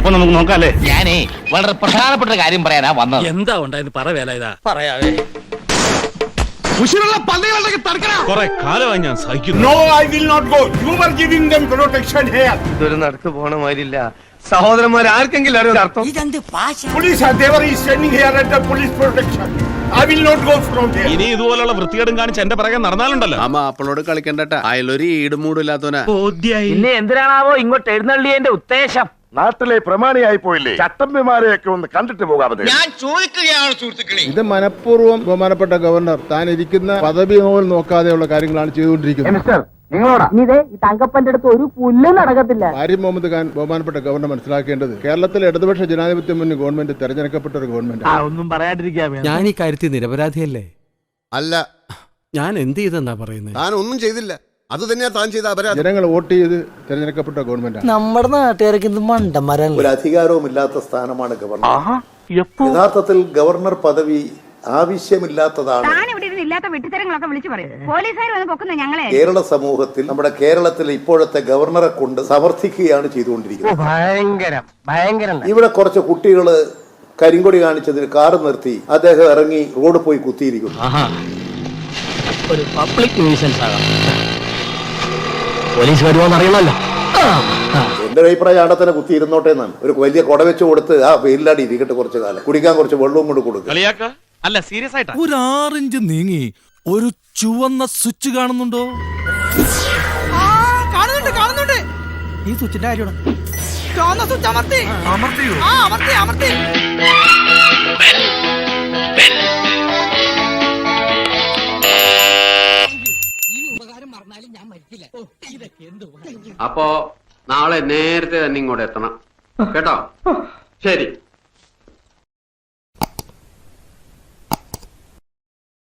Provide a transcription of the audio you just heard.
അപ്പൊ നമുക്ക് നോക്കാല്ലേ? ഞാനേ വളരെ പ്രധാനപ്പെട്ട കാര്യം പറയാനാ വന്നത്. എന്താ ഉണ്ടായെന്ന് പറ വേല ഇതാ പറയാവേ. കൊറേ കാലമായി ഞാൻ സഹിക്കുന്നു. No, I will not go. You are giving them protection here. ഇതൊരു നടക്ക് പോണ മാതിരില്ല. സഹോദരന്മാർ ആർക്കെങ്കിലും അറിയാം അർത്ഥം? Police are there is standing here at the police protection. I will not go from here. ഇനി ഇതുപോലുള്ള വൃത്തികേടും കാണിച്ച് എന്റെ പിറകെ നടന്നാലുണ്ടല്ലോ. ആ മാപ്പിളോട് കളിക്കണ്ടട്ട. അയലൊരു ഈടുമൂടില്ലാത്തവനാ. പിന്നെ എന്തിനാണാവോ ഇങ്ങോട്ട് എഴുന്നള്ളിയതിന്റെ ഉദ്ദേശം? നാട്ടിലെ പ്രമാണിയായി പോയില്ലേ, ചട്ടമ്പിമാരെയൊക്കെ ഒന്ന് കണ്ടിട്ട് പോകാതെ. ഞാൻ ചോദിക്കുകയാണ് സുഹൃത്തുക്കളെ. ഇത് മനഃപൂർവ്വം ബഹുമാനപ്പെട്ട ഗവർണർ താൻ ഇരിക്കുന്ന പദവി പോലും നോക്കാതെയുള്ള കാര്യങ്ങളാണ് ചെയ്തുകൊണ്ടിരിക്കുന്നത്. തങ്കപ്പന്റെ അടുത്ത് ഒരു പുല്ല് നടക്കത്തില്ല. ആരിഫ് മുഹമ്മദ് ഖാൻ ബഹുമാനപ്പെട്ട ഗവർണർ മനസ്സിലാക്കേണ്ടത് കേരളത്തിലെ ഇടതുപക്ഷ ജനാധിപത്യ മുന്നണി ഗവൺമെന്റ് തെരഞ്ഞെടുക്കപ്പെട്ട ഒരു ഗവൺമെന്റ്. ഒന്നും പറയാണ്ടിരിക്കാൻ ഞാൻ ഈ കാര്യത്തിൽ നിരപരാധിയല്ലേ? അല്ല, ഞാൻ എന്ത് ചെയ്തെന്നാ പറയുന്നത്? താൻ ഒന്നും ചെയ്തില്ല. അത് തന്നെയാ താൻ ചെയ്ത അപരാധം. ജനങ്ങൾ വോട്ട് ചെയ്ത് തെരഞ്ഞെടുക്കപ്പെട്ട ഗവൺമെന്റ്. നമ്മുടെ നാട്ടുകാർക്ക് ഇത് മണ്ടന്മാരല്ല. ഒരു അധികാരവും ഇല്ലാത്ത സ്ഥാനമാണ് ഗവർണർ. യഥാർത്ഥത്തിൽ ഗവർണർ പദവി ആവശ്യമില്ലാത്തതാണ്. കേരള സമൂഹത്തിൽ നമ്മുടെ കേരളത്തിലെ ഇപ്പോഴത്തെ ഗവർണറെ കൊണ്ട് സമർത്ഥിക്കുകയാണ് ചെയ്തുകൊണ്ടിരിക്കുന്നത്. ഇവിടെ കുറച്ച് കുട്ടികള് കരിങ്കൊടി കാണിച്ചതിന് കാറ് നിർത്തി അദ്ദേഹം ഇറങ്ങി റോഡ് പോയി കുത്തിയിരിക്കുന്നു. ഒരു പബ്ലിക് ന്യൂസൻസ് ആകാം. പോലീസ് വരുമോന്ന് അറിയണമല്ലോ. എന്റെ അഭിപ്രായം അവിടെ തന്നെ കുത്തിയിരുന്നോട്ടെ എന്നാണ്. ഒരു വലിയ കുട വെച്ച് കൊടുത്ത് ആ വെയിലാടി ഇരിക്കട്ടെ കുറച്ചു കാലം, കുടിക്കാൻ കുറച്ച് വെള്ളവും കൊണ്ട് കൊടുക്കുക. അല്ല, സീരിയസ് ആയിട്ടാ. ഒരു 6 ഇഞ്ച് നീങ്ങി ഒരു ചുവന്ന സ്വിച്ച് കാണുന്നുണ്ടോ? കാണുന്നുണ്ട്. ഈ സ്വിച്ചിന്റെ കാര്യമാണ്. അപ്പോ നാളെ നേരത്തെ തന്നെ ഇങ്ങോട്ട് എത്തണം കേട്ടോ. ശരി.